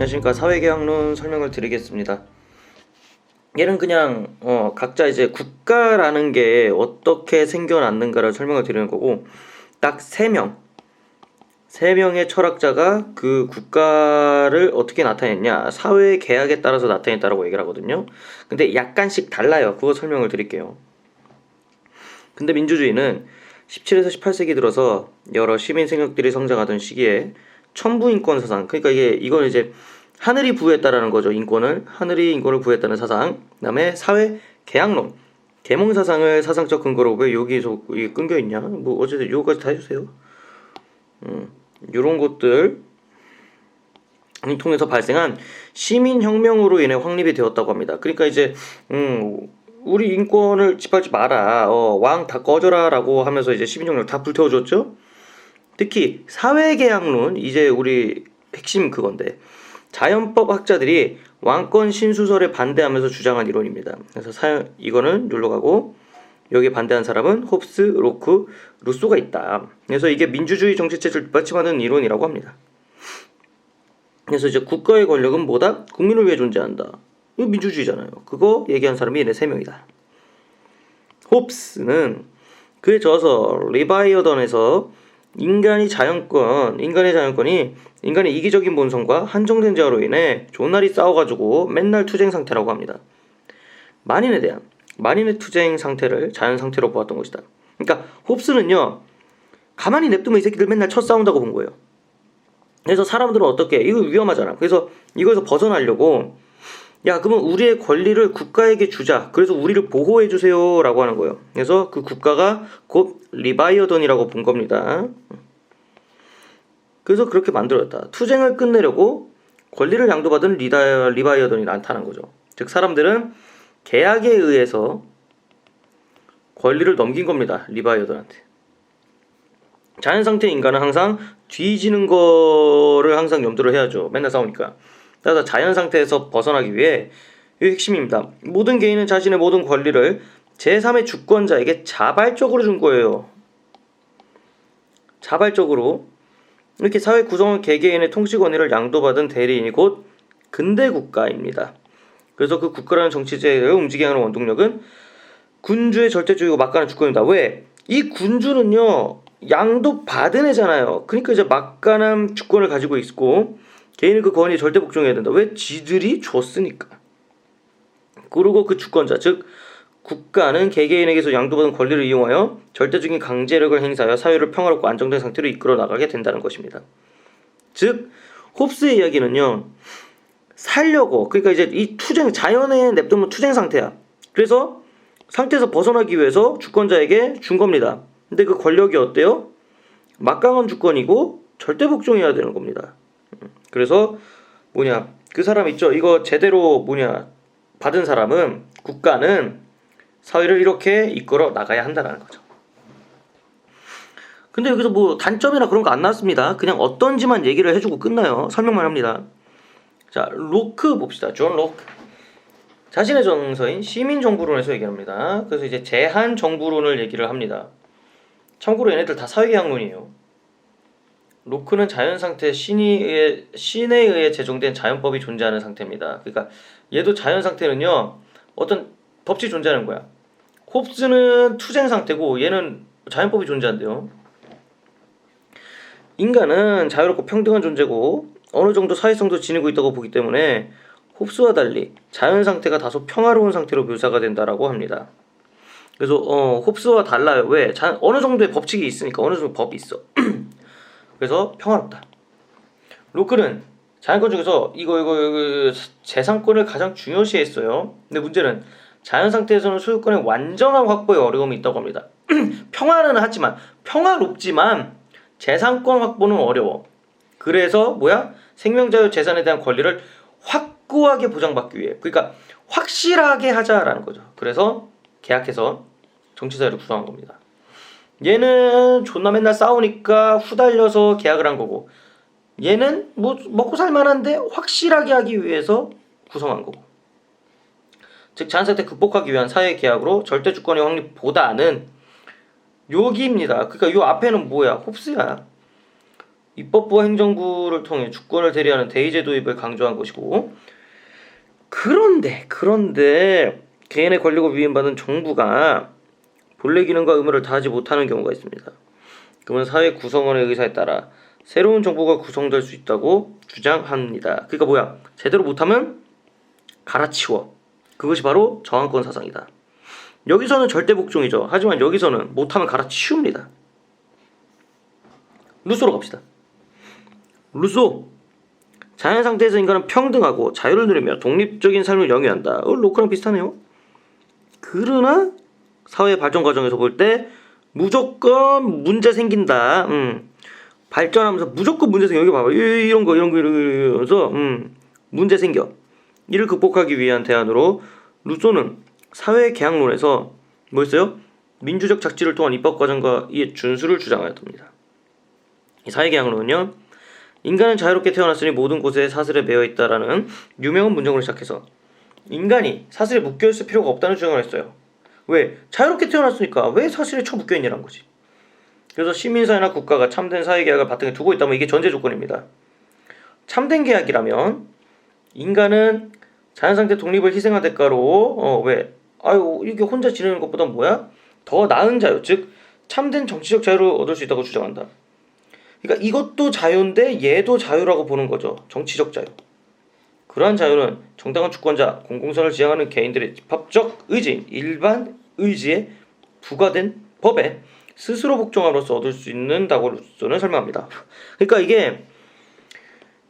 안녕하십니까. 사회계약론 설명을 드리겠습니다. 얘는 그냥 각자 이제 국가라는 게 어떻게 생겨났는가를 설명을 드리는 거고, 딱 세 명의 철학자가 그 국가를 어떻게 나타냈냐, 사회 계약에 따라서 나타냈다라고 얘기를 하거든요. 근데 약간씩 달라요. 그거 설명을 드릴게요. 근데 민주주의는 17에서 18세기 들어서 여러 시민 세력들이 성장하던 시기에 천부인권 사상, 그러니까 이건 이제 하늘이 부여했다라는 거죠. 하늘이 인권을 부여했다는 사상. 그다음에 사회 계약론, 계몽 사상을 사상적 근거로. 왜 여기서 이게 끊겨 있냐? 뭐 어쨌든 요거까지 다 해주세요. 요런 것들 통해서 발생한 시민혁명으로 인해 확립이 되었다고 합니다. 그러니까 이제 우리 인권을 짓밟지 마라, 왕 다 꺼져라라고 하면서 이제 시민혁명 다 불태워줬죠. 특히 사회계약론, 이제 우리 핵심 그건데, 자연법 학자들이 왕권 신수설에 반대하면서 주장한 이론입니다. 그래서 이거는 놀러 가고, 여기에 반대한 사람은 홉스, 로크, 루소가 있다. 그래서 이게 민주주의 정치체제를 뒷받침하는 이론이라고 합니다. 그래서 이제 국가의 권력은 뭐다? 국민을 위해 존재한다. 이거 민주주의잖아요. 그거 얘기한 사람이 얘네 3명이다. 홉스는 그에 저서 리바이어던에서 인간의 자연권이 인간의 이기적인 본성과 한정된 자아로 인해 존나리 싸워가지고 맨날 투쟁 상태라고 합니다. 만인의 투쟁 상태를 자연 상태로 보았던 것이다. 그러니까 홉스는요, 가만히 냅두면 이 새끼들 맨날 쳐 싸운다고 본 거예요. 그래서 사람들은 어떻게, 이거 위험하잖아. 그래서 이거에서 벗어나려고, 야, 그러면 우리의 권리를 국가에게 주자. 그래서 우리를 보호해 주세요 라고 하는 거예요. 그래서 그 국가가 곧 리바이어던이라고 본 겁니다. 그래서 그렇게 만들었다. 투쟁을 끝내려고 권리를 양도받은 리바이어던이 나타난 거죠. 즉 사람들은 계약에 의해서 권리를 넘긴 겁니다. 리바이어던한테. 자연상태의 인간은 항상 뒤지는 거를 항상 염두를 해야죠. 맨날 싸우니까. 따라서 자연상태에서 벗어나기 위해, 이 핵심입니다. 모든 개인은 자신의 모든 권리를 제3의 주권자에게 자발적으로 준 거예요. 자발적으로. 이렇게 사회 구성원 개개인의 통치 권위를 양도받은 대리인이 곧 근대국가입니다. 그래서 그 국가라는 정치제를 움직이게 하는 원동력은 군주의 절대주의고 막강한 주권입니다. 왜? 이 군주는요, 양도받은 애잖아요. 그러니까 이제 막강한 주권을 가지고 있고, 개인은 그 권위에 절대 복종해야 된다. 왜? 지들이 줬으니까. 그리고 그 주권자, 즉 국가는 개개인에게서 양도받은 권리를 이용하여 절대적인 강제력을 행사하여 사회를 평화롭고 안정된 상태로 이끌어 나가게 된다는 것입니다. 즉 홉스의 이야기는요, 살려고, 그러니까 이제 이 투쟁, 자연에 냅두면 투쟁 상태야. 그래서 상태에서 벗어나기 위해서 주권자에게 준 겁니다. 근데 그 권력이 어때요? 막강한 주권이고 절대 복종해야 되는 겁니다. 그래서 그 사람 있죠, 이거 제대로 받은 사람은, 국가는 사회를 이렇게 이끌어 나가야 한다는 거죠. 근데 여기서 뭐 단점이나 그런 거 안 나왔습니다. 그냥 어떤지만 얘기를 해주고 끝나요. 설명만 합니다. 자, 로크 봅시다. 존 로크. 자신의 정서인 시민정부론에서 얘기합니다. 그래서 이제 제한정부론을 얘기를 합니다. 참고로 얘네들 다 사회계약론이에요. 로크는 자연상태, 신에 의해 제정된 자연법이 존재하는 상태입니다. 그러니까 얘도 자연상태는요, 어떤 법칙이 존재하는 거야. 홉스는 투쟁 상태고 얘는 자연법이 존재한대요. 인간은 자유롭고 평등한 존재고 어느 정도 사회성도 지니고 있다고 보기 때문에 홉스와 달리 자연 상태가 다소 평화로운 상태로 묘사가 된다라고 합니다. 그래서 홉스와 달라요. 왜? 어느 정도의 법칙이 있으니까, 어느 정도 법이 있어. 그래서 평화롭다. 로크는 자연권 중에서 이거 재산권을 가장 중요시했어요. 근데 문제는 자연 상태에서는 소유권의 완전한 확보에 어려움이 있다고 합니다. 평화는 하지만, 평화롭지만 재산권 확보는 어려워. 그래서 생명자유 재산에 대한 권리를 확고하게 보장받기 위해, 그러니까 확실하게 하자라는 거죠. 그래서 계약해서 정치사회를 구성한 겁니다. 얘는 존나 맨날 싸우니까 후달려서 계약을 한 거고, 얘는 뭐 먹고 살만한데 확실하게 하기 위해서 구성한 거고. 즉 자연상태 극복하기 위한 사회 계약으로 절대주권의 확립보다는 여기입니다. 그러니까 요 앞에는 홉스야. 입법부와 행정부를 통해 주권을 대리하는 대의제 도입을 강조한 것이고, 그런데 개인의 권력을 위임받은 정부가 본래 기능과 의무를 다하지 못하는 경우가 있습니다. 그러면 사회 구성원의 의사에 따라 새로운 정부가 구성될 수 있다고 주장합니다. 그러니까 뭐야? 제대로 못하면 갈아치워. 그것이 바로 저항권 사상이다. 여기서는 절대 복종이죠. 하지만 여기서는 못하면 갈아치웁니다. 루소로 갑시다. 루소. 자연 상태에서 인간은 평등하고 자유를 누리며 독립적인 삶을 영위한다. 로크랑 비슷하네요. 그러나 사회 발전 과정에서 볼 때 무조건 문제 생긴다. 발전하면서 무조건 문제 생겨. 여기 봐봐. 이런 거 이러면서 문제 생겨. 이를 극복하기 위한 대안으로 루소는 사회 계약론에서 뭐였어요? 민주적 작지를 통한 입법 과정과 이의 준수를 주장하였답니다. 이 사회 계약론은요, 인간은 자유롭게 태어났으니 모든 곳에 사슬에 매여 있다라는 유명한 문장으로 시작해서 인간이 사슬에 묶여 있을 필요가 없다는 주장을 했어요. 왜? 자유롭게 태어났으니까 왜 사슬에 쳐 묶여 있냐는 거지. 그래서 시민사회나 국가가 참된 사회계약을 바탕에 두고 있다면 이게 전제 조건입니다. 참된 계약이라면 인간은 자연상태 독립을 희생한 대가로 이게 혼자 지내는 것보다 뭐야? 더 나은 자유, 즉 참된 정치적 자유를 얻을 수 있다고 주장한다. 그러니까 이것도 자유인데 얘도 자유라고 보는 거죠. 정치적 자유. 그러한 자유는 정당한 주권자, 공공선을 지향하는 개인들의 집합적 의지인 일반 의지에 부과된 법에 스스로 복종함으로써 얻을 수 있는다고 루소는 설명합니다. 그러니까 이게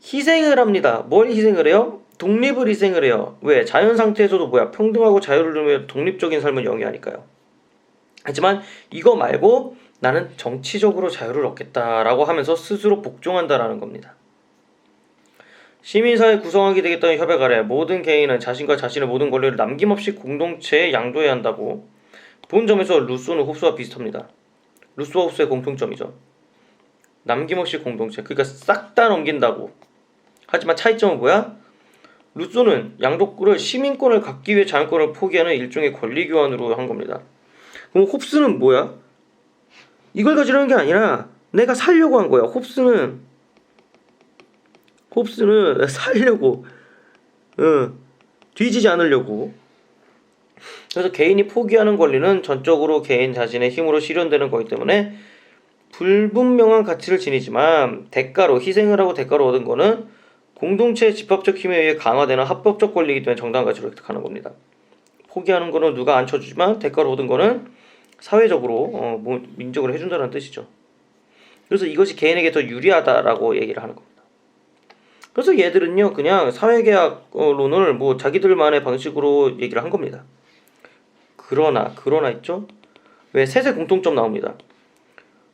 희생을 합니다. 뭘 희생을 해요? 독립을 희생을 해요. 왜? 자연 상태에서도 뭐야? 평등하고 자유를 누리며 독립적인 삶을 영위하니까요. 하지만 이거 말고 나는 정치적으로 자유를 얻겠다라고 하면서 스스로 복종한다라는 겁니다. 시민사회 구성하게 되겠다는 협약 아래 모든 개인은 자신과 자신의 모든 권리를 남김없이 공동체에 양도해야 한다고 본 점에서 루소는 홉스와 비슷합니다. 루소와 홉스의 공통점이죠. 남김없이 공동체, 그러니까 싹 다 넘긴다고. 하지만 차이점은 뭐야? 루소는 양도권을 시민권을 갖기 위해 자연권을 포기하는 일종의 권리 교환으로 한 겁니다. 그럼 홉스는 뭐야? 이걸 가지려는 게 아니라 내가 살려고 한 거야. 홉스는 살려고, 뒤지지 않으려고. 그래서 개인이 포기하는 권리는 전적으로 개인 자신의 힘으로 실현되는 거기 때문에 불분명한 가치를 지니지만 대가로 희생을 하고 대가로 얻은 거는 공동체의 집합적 힘에 의해 강화되는 합법적 권리이기 때문에 정당한 가치로 획득하는 겁니다. 포기하는 거는 누가 안 쳐주지만 대가로 얻은 거는 사회적으로 민족으로 해준다는 뜻이죠. 그래서 이것이 개인에게 더 유리하다라고 얘기를 하는 겁니다. 그래서 얘들은요 그냥 사회계약론을 자기들만의 방식으로 얘기를 한 겁니다. 그러나 있죠? 왜 셋의 공통점 나옵니다.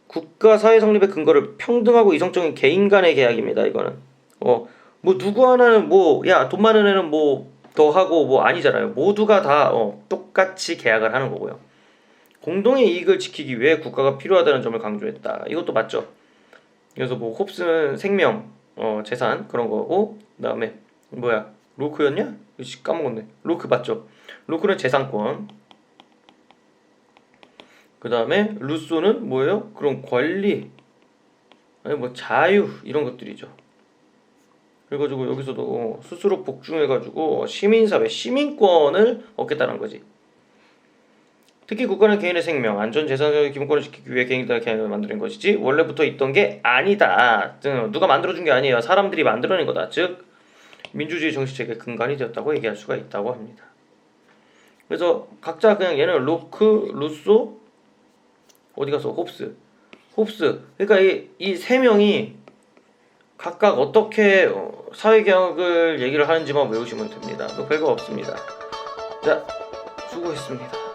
국가 사회 성립의 근거를 평등하고 이성적인 개인 간의 계약입니다. 이거는 누구 하나는 돈 많은 애는 더 하고 아니잖아요. 모두가 다 똑같이 계약을 하는 거고요. 공동의 이익을 지키기 위해 국가가 필요하다는 점을 강조했다. 이것도 맞죠. 그래서 홉스는 생명, 재산 그런 거고, 그다음에 로크였냐? 까먹었네. 로크 맞죠? 로크는 재산권. 그다음에 루소는 뭐예요? 그런 권리, 자유 이런 것들이죠. 그래가지고 여기서도 스스로 복종해가지고 시민사회, 시민권을 얻겠다는 거지. 특히 국가는 개인의 생명, 안전, 재산의 기본권을 지키기 위해 개인들의 계약을 만드는 것이지 원래부터 있던 게 아니다. 누가 만들어준 게 아니에요. 사람들이 만들어낸 거다. 즉 민주주의 정치체계의 근간이 되었다고 얘기할 수가 있다고 합니다. 그래서 각자 그냥 얘는 로크, 루소, 어디 가서 홉스. 그러니까 이 세 명이 각각 어떻게 사회개혁을 얘기를 하는지만 외우시면 됩니다. 별거 없습니다. 자, 수고했습니다.